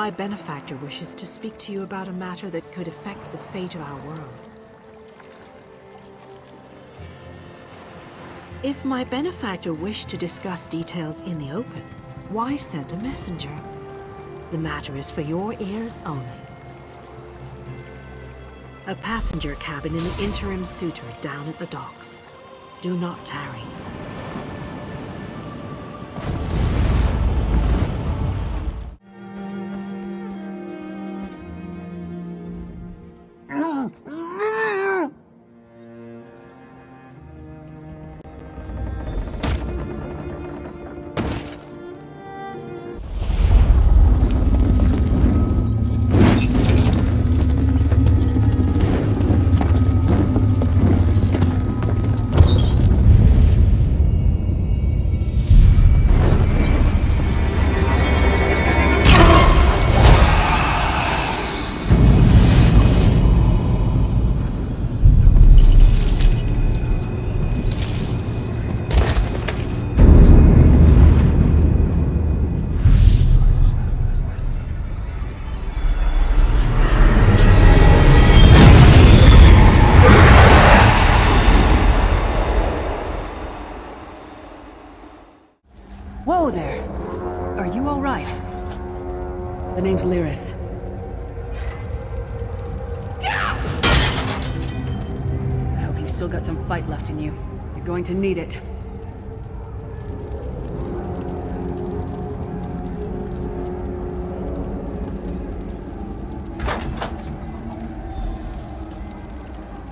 My benefactor wishes to speak to you about a matter that could affect the fate of our world. If my benefactor wished to discuss details in the open, why send a messenger? The matter is for your ears only. A passenger cabin in the interim suitor down at the docks. Do not tarry. Whoa there! Are you alright? The name's Lyris. I hope you've still got some fight left in you. You're going to need it.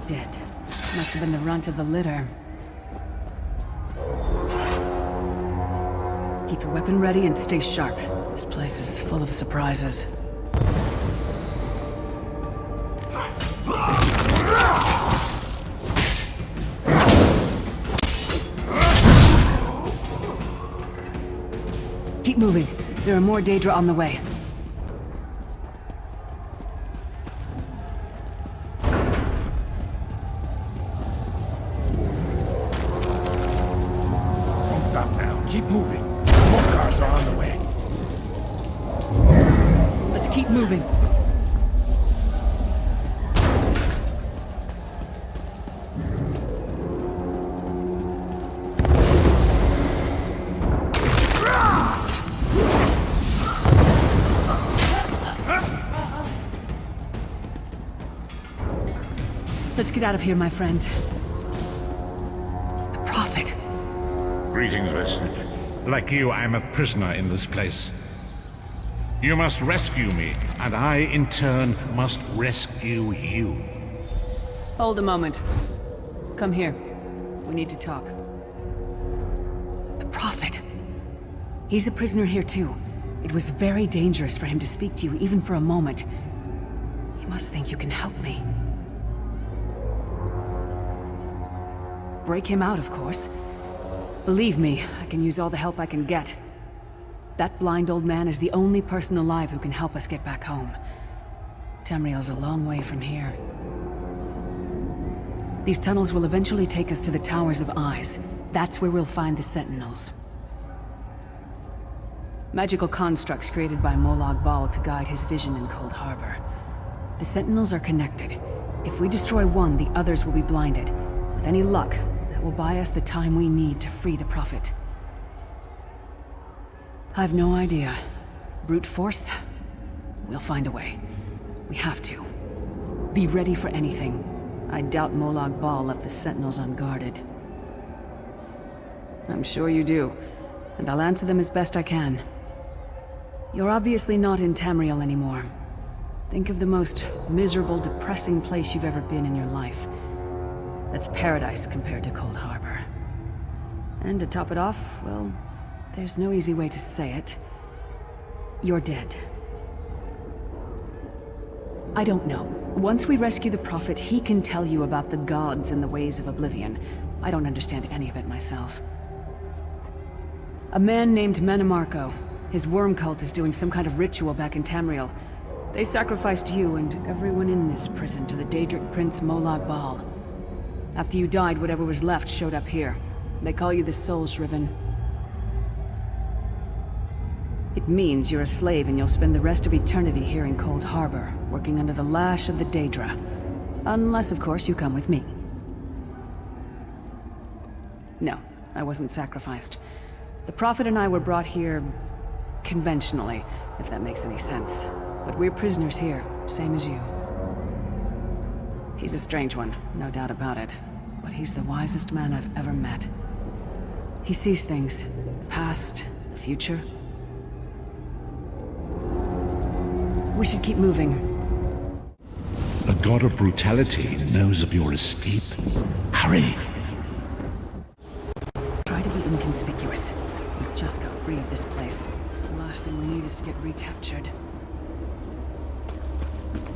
Dead. Must have been the runt of the litter. Keep your weapon ready and stay sharp. This place is full of surprises. Keep moving. There are more Daedra on the way. Don't stop now. Keep moving. More guards are on the way. Let's keep moving. Let's get out of here, my friend. The Prophet. Greetings, Western. Like you, I'm a prisoner in this place. You must rescue me, and I, in turn, must rescue you. Hold a moment. Come here. We need to talk. The Prophet. He's a prisoner here too. It was very dangerous for him to speak to you, even for a moment. You must think you can help me. Break him out, of course. Believe me, I can use all the help I can get. That blind old man is the only person alive who can help us get back home. Tamriel's a long way from here. These tunnels will eventually take us to the Towers of Eyes. That's where we'll find the Sentinels. Magical constructs created by Molag Bal to guide his vision in Cold Harbor. The Sentinels are connected. If we destroy one, the others will be blinded. With any luck, that will buy us the time we need to free the Prophet. I've no idea. Brute force? We'll find a way. We have to. Be ready for anything. I doubt Molag Bal left the Sentinels unguarded. I'm sure you do, and I'll answer them as best I can. You're obviously not in Tamriel anymore. Think of the most miserable, depressing place you've ever been in your life. That's paradise compared to Cold Harbor. And to top it off, well, there's no easy way to say it. You're dead. I don't know. Once we rescue the Prophet, he can tell you about the gods and the ways of oblivion. I don't understand any of it myself. A man named Menemarco. His worm cult is doing some kind of ritual back in Tamriel. They sacrificed you and everyone in this prison to the Daedric Prince Molag Bal. After you died, whatever was left showed up here. They call you the Soul Shriven. It means you're a slave and you'll spend the rest of eternity here in Cold Harbor, working under the lash of the Daedra. Unless, of course, you come with me. No, I wasn't sacrificed. The Prophet and I were brought here... conventionally, if that makes any sense. But we're prisoners here, same as you. He's a strange one, no doubt about it. But he's the wisest man I've ever met. He sees things. The past, the future. We should keep moving. The god of brutality knows of your escape. Hurry! Try to be inconspicuous. We just got free of this place. The last thing we need is to get recaptured.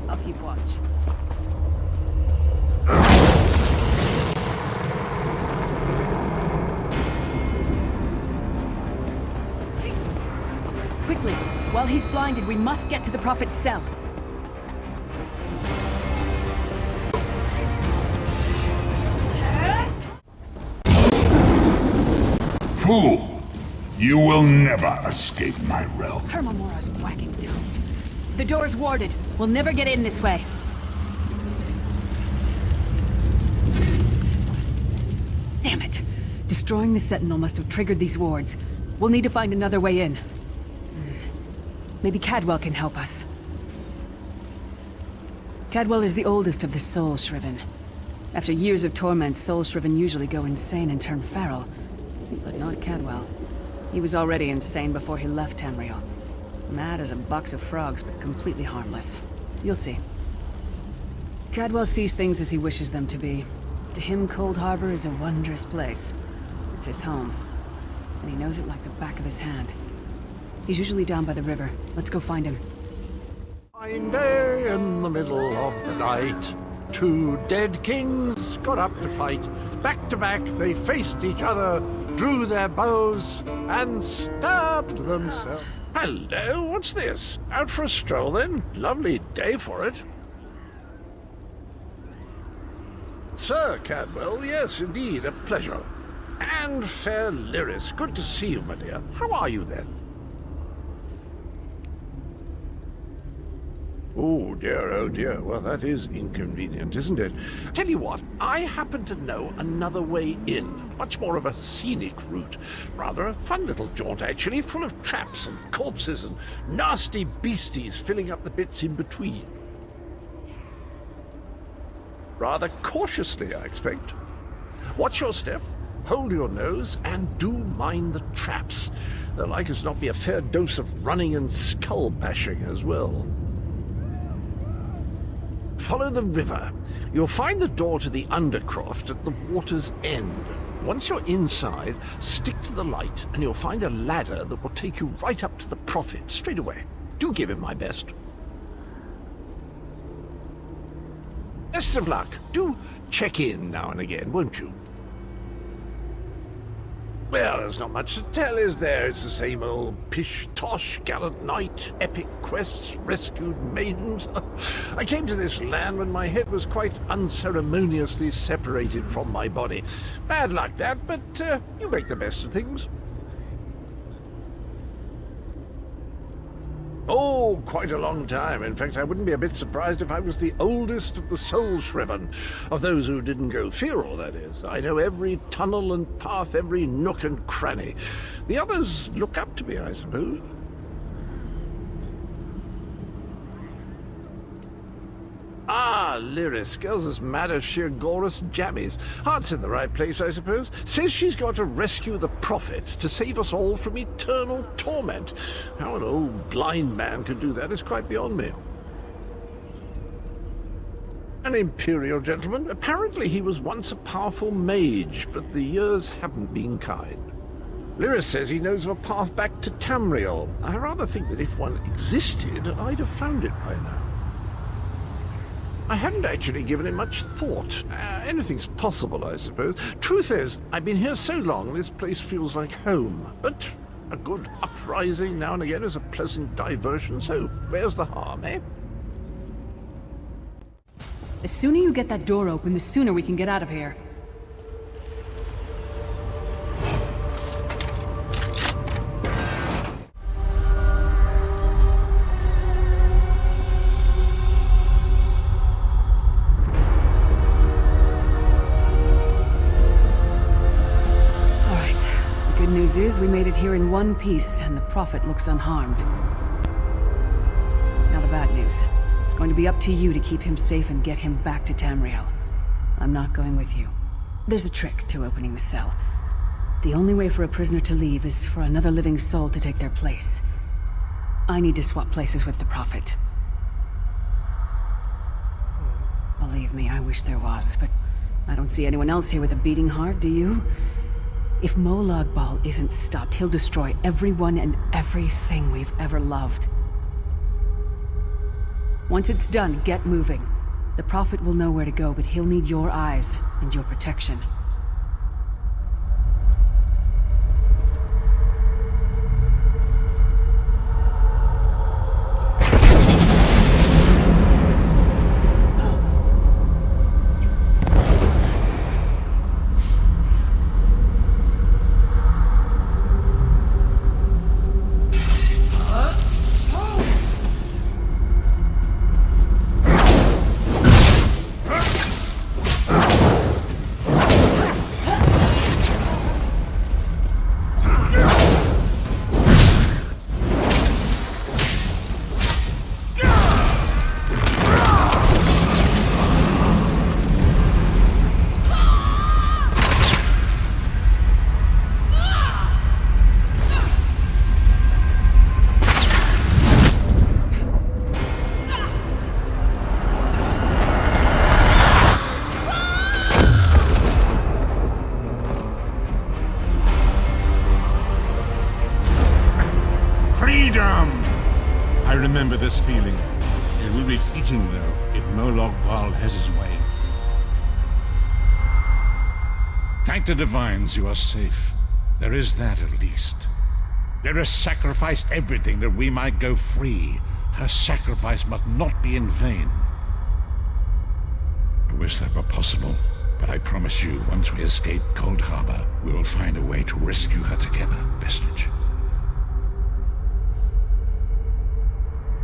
I'll keep watch. Quickly! While he's blinded, we must get to the Prophet's cell. Fool! You will never escape my realm. Hermamora's wagging tongue. The door's warded. We'll never get in this way. Damn it! Destroying the Sentinel must have triggered these wards. We'll need to find another way in. Maybe Cadwell can help us. Cadwell is the oldest of the Soul Shriven. After years of torment, Soul Shriven usually go insane and turn feral. But not Cadwell. He was already insane before he left Tamriel. Mad as a box of frogs, but completely harmless. You'll see. Cadwell sees things as he wishes them to be. To him, Cold Harbor is a wondrous place. It's his home. And he knows it like the back of his hand. He's usually down by the river. Let's go find him. Fine day in the middle of the night. Two dead kings got up to fight. Back to back they faced each other, drew their bows, and stabbed themselves. Hello, what's this? Out for a stroll then? Lovely day for it. Sir Cadwell, yes, indeed, a pleasure. And fair Lyris, good to see you, my dear. How are you then? Oh dear, well that is inconvenient, isn't it? Tell you what, I happen to know another way in. Much more of a scenic route. Rather a fun little jaunt, actually, full of traps and corpses and nasty beasties filling up the bits in between. Rather cautiously, I expect. Watch your step, hold your nose, and do mind the traps. There'll like as not be a fair dose of running and skull bashing as well. Follow the river. You'll find the door to the Undercroft at the water's end. Once you're inside, stick to the light, and you'll find a ladder that will take you right up to the Prophet straight away. Do give him my best. Best of luck. Do check in now and again, won't you? Well, there's not much to tell, is there? It's the same old pish-tosh, gallant knight, epic quests, rescued maidens. I came to this land when my head was quite unceremoniously separated from my body. Bad luck that, but you make the best of things. Oh, quite a long time. In fact, I wouldn't be a bit surprised if I was the oldest of the Soul Shriven. Of those who didn't go feral, that is. I know every tunnel and path, every nook and cranny. The others look up to me, I suppose. Ah, Lyris, girl's as mad as sheer Gorus jammies. Heart's in the right place, I suppose. Says she's got to rescue the Prophet to save us all from eternal torment. How an old blind man could do that is quite beyond me. An imperial gentleman. Apparently he was once a powerful mage, but the years haven't been kind. Lyris says he knows of a path back to Tamriel. I rather think that if one existed, I'd have found it by now. I hadn't actually given it much thought. Anything's possible, I suppose. Truth is, I've been here so long, this place feels like home. But a good uprising now and again is a pleasant diversion, so where's the harm, eh? The sooner you get that door open, the sooner we can get out of here. Good news is we made it here in one piece, and the Prophet looks unharmed. Now the bad news. It's going to be up to you to keep him safe and get him back to Tamriel. I'm not going with you. There's a trick to opening the cell. The only way for a prisoner to leave is for another living soul to take their place. I need to swap places with the Prophet. Believe me, I wish there was, but I don't see anyone else here with a beating heart, do you? If Molag Bal isn't stopped, he'll destroy everyone and everything we've ever loved. Once it's done, get moving. The Prophet will know where to go, but he'll need your eyes and your protection. I remember this feeling. It will be fleeting, though, if Molag Bal has his way. Thank the divines you are safe. There is that, at least. Lyra sacrificed everything that we might go free. Her sacrifice must not be in vain. I wish that were possible, but I promise you, once we escape Cold Harbor, we will find a way to rescue her together, Vestige.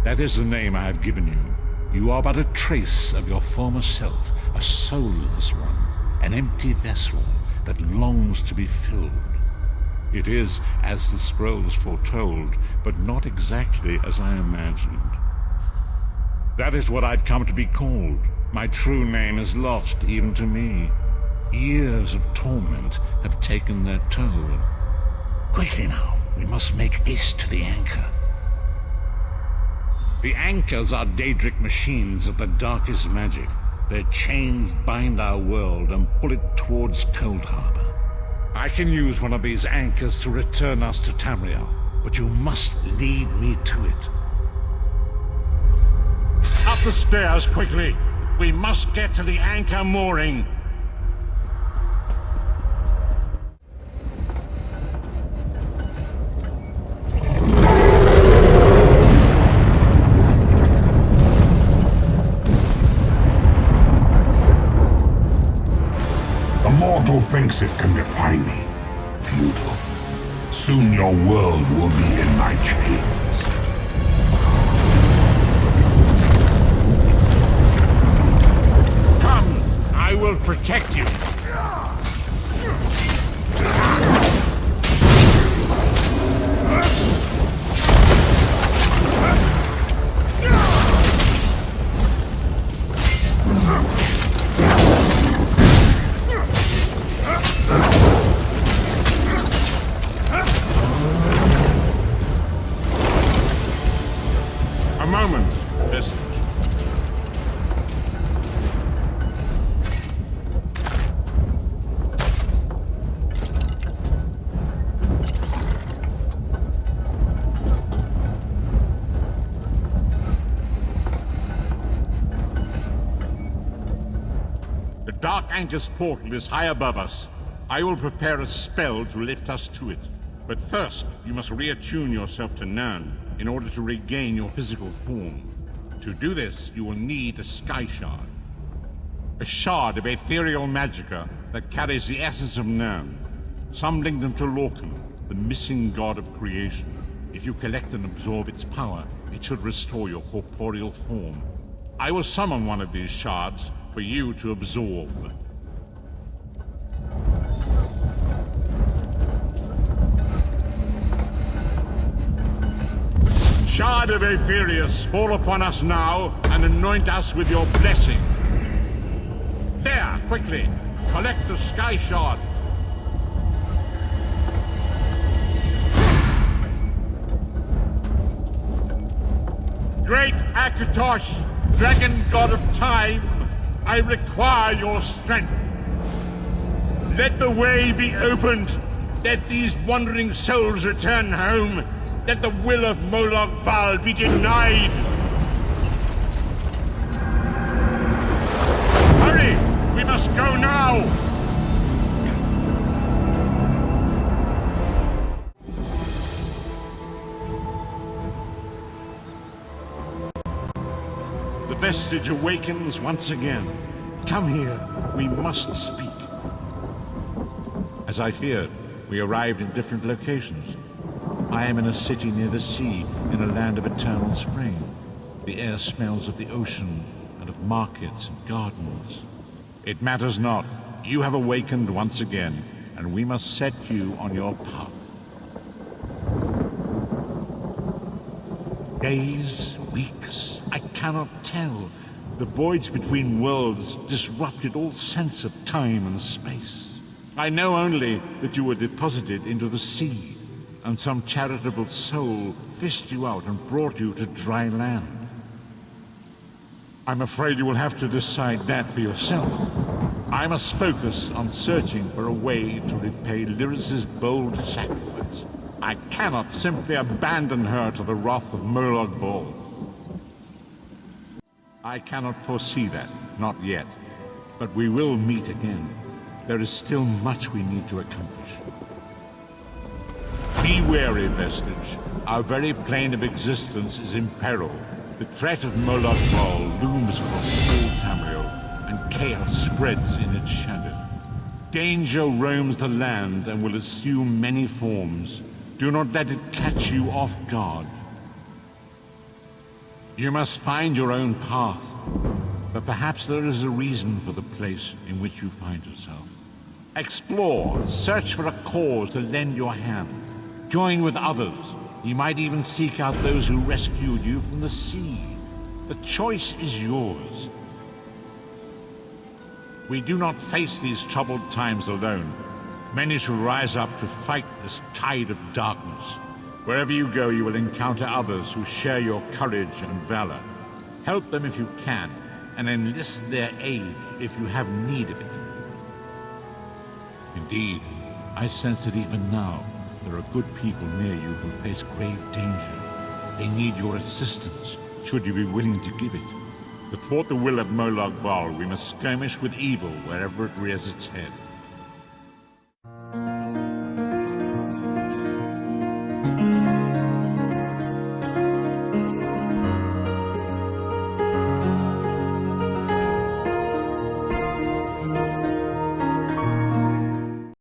That is the name I have given you. You are but a trace of your former self, a soulless one, an empty vessel that longs to be filled. It is as the scrolls foretold, but not exactly as I imagined. That is what I've come to be called. My true name is lost even to me. Years of torment have taken their toll. Quickly now, we must make haste to the anchor. The anchors are Daedric machines of the darkest magic. Their chains bind our world and pull it towards Cold Harbor. I can use one of these anchors to return us to Tamriel, but you must lead me to it. Up the stairs, quickly! We must get to the anchor mooring! Mortal thinks it can define me. Futile. Soon your world will be in my chains. Come! I will protect you! Dark Anchor's portal is high above us. I will prepare a spell to lift us to it. But first, you must reattune yourself to Nirn in order to regain your physical form. To do this, you will need a Sky Shard. A shard of ethereal magicka that carries the essence of Nirn. Some link them to Lorcan, the missing god of creation. If you collect and absorb its power, it should restore your corporeal form. I will summon one of these shards for you to absorb. God of Aetherius, fall upon us now and anoint us with your blessing. There, quickly, collect the sky shard. Great Akatosh, dragon god of time, I require your strength. Let the way be opened. Let these wandering souls return home. Let the will of Moloch Baal be denied. Hurry! We must go now! The vestige awakens once again. Come here. We must speak. As I feared, we arrived in different locations. I am in a city near the sea, in a land of eternal spring. The air smells of the ocean, and of markets and gardens. It matters not. You have awakened once again, and we must set you on your path. Days, weeks, I cannot tell. The voids between worlds disrupted all sense of time and space. I know only that you were deposited into the sea, and some charitable soul fished you out and brought you to dry land. I'm afraid you will have to decide that for yourself. I must focus on searching for a way to repay Lyris's bold sacrifice. I cannot simply abandon her to the wrath of Moloch Baal. I cannot foresee that, not yet. But we will meet again. There is still much we need to accomplish. Be wary, Vestige. Our very plane of existence is in peril. The threat of Moloch Baal looms across all Tamriel, and chaos spreads in its shadow. Danger roams the land and will assume many forms. Do not let it catch you off guard. You must find your own path, but perhaps there is a reason for the place in which you find yourself. Explore, search for a cause to lend your hand. Join with others. You might even seek out those who rescued you from the sea. The choice is yours. We do not face these troubled times alone. Many shall rise up to fight this tide of darkness. Wherever you go, you will encounter others who share your courage and valor. Help them if you can, and enlist their aid if you have need of it. Indeed, I sense that even now, there are good people near you who face grave danger. They need your assistance, should you be willing to give it. To thwart the will of Moloch Baal, we must skirmish with evil wherever it rears its head.